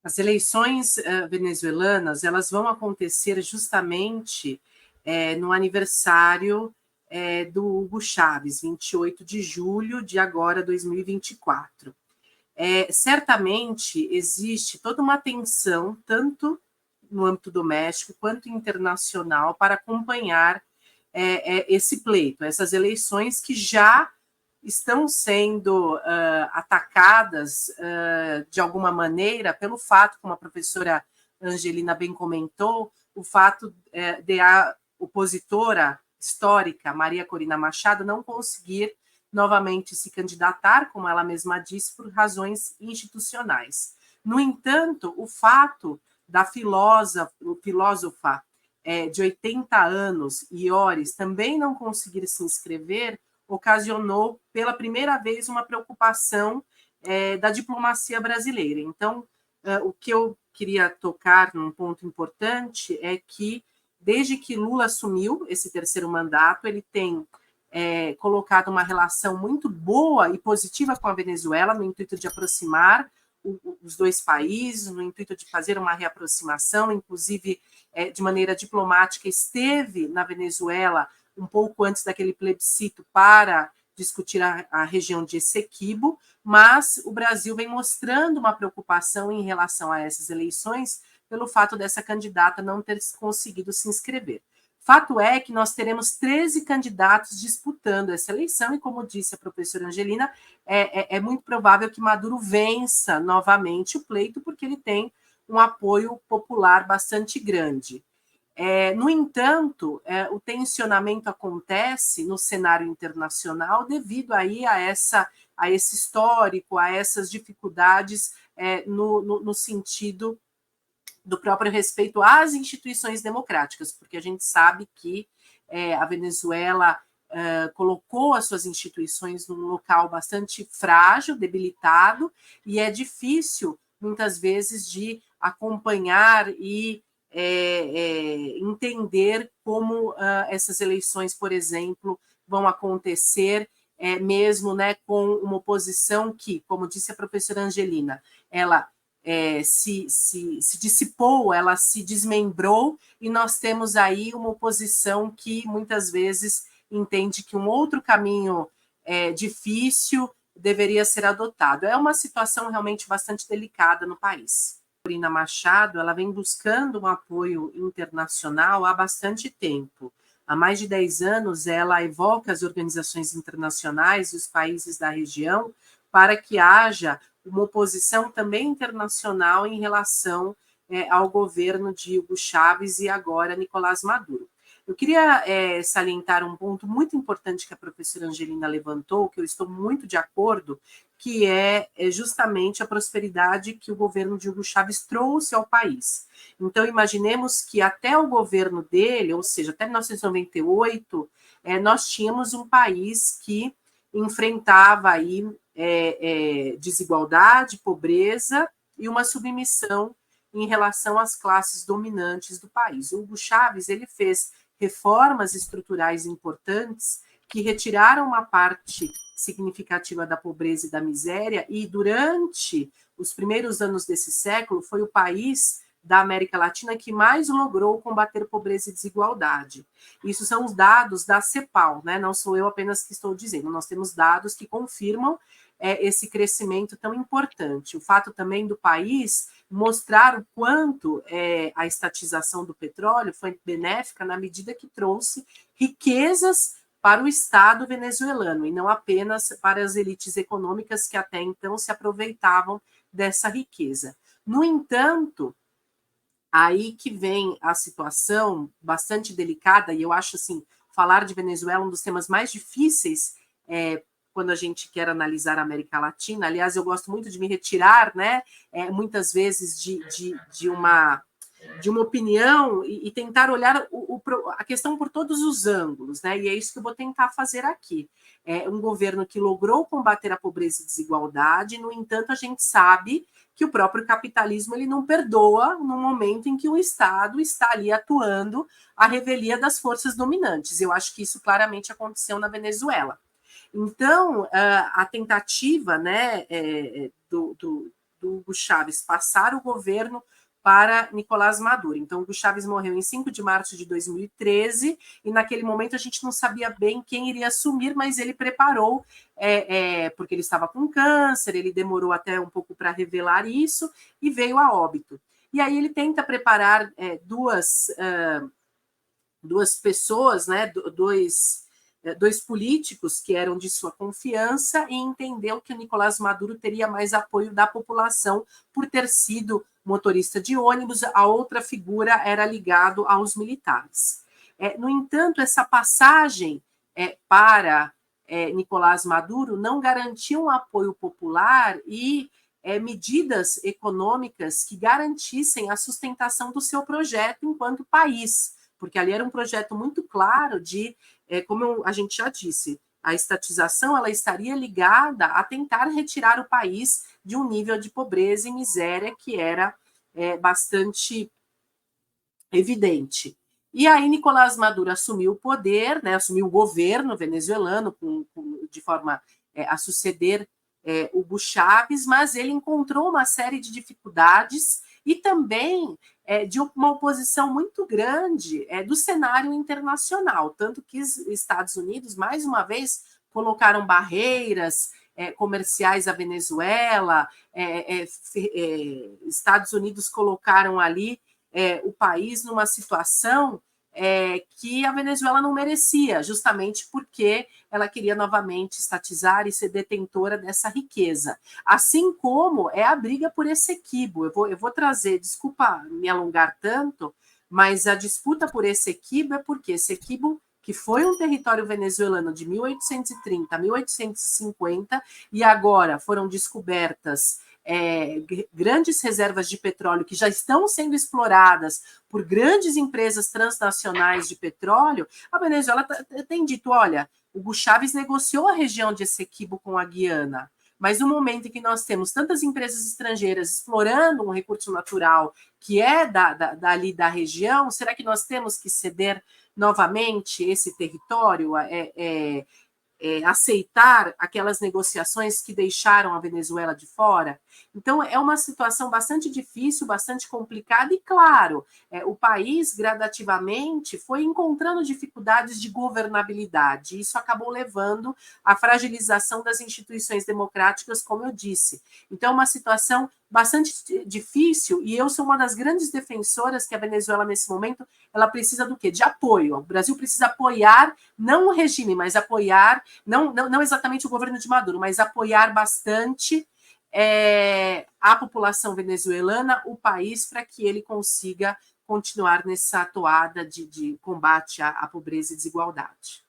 As eleições venezuelanas, elas vão acontecer justamente no aniversário do Hugo Chávez, 28 de julho de agora, 2024. Certamente existe toda uma tensão, tanto no âmbito doméstico quanto internacional, para acompanhar esse pleito, essas eleições que já estão sendo atacadas de alguma maneira pelo fato, como a professora Angelina bem comentou, o fato de a opositora histórica Maria Corina Machado não conseguir novamente se candidatar, como ela mesma disse, por razões institucionais. No entanto, o fato da filósofa de 80 anos, Iores, também não conseguir se inscrever, ocasionou pela primeira vez uma preocupação da diplomacia brasileira. Então, o que eu queria tocar num ponto importante é que, desde que Lula assumiu esse terceiro mandato, ele tem colocado uma relação muito boa e positiva com a Venezuela, no intuito de aproximar os dois países, no intuito de fazer uma reaproximação, inclusive de maneira diplomática, esteve na Venezuela um pouco antes daquele plebiscito para discutir a região de Essequibo, mas o Brasil vem mostrando uma preocupação em relação a essas eleições pelo fato dessa candidata não ter conseguido se inscrever. Fato é que nós teremos 13 candidatos disputando essa eleição, e como disse a professora Angelina, é muito provável que Maduro vença novamente o pleito, porque ele tem um apoio popular bastante grande. No entanto, o tensionamento acontece no cenário internacional devido aí a esse histórico, a essas dificuldades no sentido do próprio respeito às instituições democráticas, porque a gente sabe que a Venezuela colocou as suas instituições num local bastante frágil, debilitado, e é difícil, muitas vezes, de acompanhar e entender como essas eleições, por exemplo, vão acontecer, mesmo com uma oposição que, como disse a professora Angelina, ela se dissipou, ela se desmembrou, e nós temos aí uma oposição que muitas vezes entende que um outro caminho difícil deveria ser adotado. É uma situação realmente bastante delicada no país. Corina Machado, ela vem buscando um apoio internacional há bastante tempo. Há mais de 10 anos, ela evoca as organizações internacionais e os países da região para que haja uma oposição também internacional em relação ao governo de Hugo Chávez e agora Nicolás Maduro. Eu queria salientar um ponto muito importante que a professora Angelina levantou, que eu estou muito de acordo, que é justamente a prosperidade que o governo de Hugo Chávez trouxe ao país. Então, imaginemos que até o governo dele, ou seja, até 1998, nós tínhamos um país que enfrentava aí desigualdade, pobreza e uma submissão em relação às classes dominantes do país. O Hugo Chávez ele fez reformas estruturais importantes que retiraram uma parte significativa da pobreza e da miséria, e durante os primeiros anos desse século foi o país da América Latina que mais logrou combater pobreza e desigualdade. Isso são os dados da CEPAL, né? Não sou eu apenas que estou dizendo, nós temos dados que confirmam esse crescimento tão importante. O fato também do país mostrar o quanto a estatização do petróleo foi benéfica na medida que trouxe riquezas para o Estado venezuelano, e não apenas para as elites econômicas que até então se aproveitavam dessa riqueza. No entanto, aí que vem a situação bastante delicada, e eu acho assim, falar de Venezuela é um dos temas mais difíceis quando a gente quer analisar a América Latina. Aliás, eu gosto muito de me retirar, né, muitas vezes de uma opinião e tentar olhar a questão por todos os ângulos, né? E é isso que eu vou tentar fazer aqui. É um governo que logrou combater a pobreza e desigualdade, no entanto, a gente sabe que o próprio capitalismo ele não perdoa no momento em que o Estado está ali atuando à revelia das forças dominantes. Eu acho que isso claramente aconteceu na Venezuela. Então, a tentativa, né, do Hugo Chávez passar o governo para Nicolás Maduro. Então, Hugo Chávez morreu em 5 de março de 2013, e naquele momento a gente não sabia bem quem iria assumir, mas ele preparou, porque ele estava com câncer, ele demorou até um pouco para revelar isso, e veio a óbito. E aí ele tenta preparar duas pessoas, né, dois políticos que eram de sua confiança, e entendeu que o Nicolás Maduro teria mais apoio da população por ter sido motorista de ônibus. A outra figura era ligado aos militares. No entanto, essa passagem para Nicolás Maduro não garantia um apoio popular e medidas econômicas que garantissem a sustentação do seu projeto enquanto país, porque ali era um projeto muito claro de, como a gente já disse, a estatização ela estaria ligada a tentar retirar o país de um nível de pobreza e miséria que era bastante evidente. E aí Nicolás Maduro assumiu o poder, né, assumiu o governo venezuelano de forma a suceder Hugo Chávez, mas ele encontrou uma série de dificuldades e também de uma oposição muito grande do cenário internacional, tanto que os Estados Unidos, mais uma vez, colocaram barreiras comerciais à Venezuela, Estados Unidos colocaram ali o país numa situação que a Venezuela não merecia, justamente porque ela queria novamente estatizar e ser detentora dessa riqueza. Assim como é a briga por Essequibo. Eu vou trazer, desculpa me alongar tanto, mas a disputa por Essequibo é porque Essequibo, que foi um território venezuelano de 1830 a 1850, e agora foram descobertas grandes reservas de petróleo que já estão sendo exploradas por grandes empresas transnacionais de petróleo. A Venezuela tem dito, olha, Hugo Chávez negociou a região de Essequibo com a Guiana, mas no momento em que nós temos tantas empresas estrangeiras explorando um recurso natural que é dali da região, será que nós temos que ceder novamente esse território? Aceitar aquelas negociações que deixaram a Venezuela de fora. Então, é uma situação bastante difícil, bastante complicada, e, claro, o país gradativamente foi encontrando dificuldades de governabilidade. Isso acabou levando à fragilização das instituições democráticas, como eu disse. Então, é uma situação bastante difícil, e eu sou uma das grandes defensoras que a Venezuela, nesse momento, ela precisa do quê? De apoio. O Brasil precisa apoiar, não o regime, mas apoiar, não exatamente o governo de Maduro, mas apoiar bastante a população venezuelana, o país, para que ele consiga continuar nessa toada de combate à pobreza e desigualdade.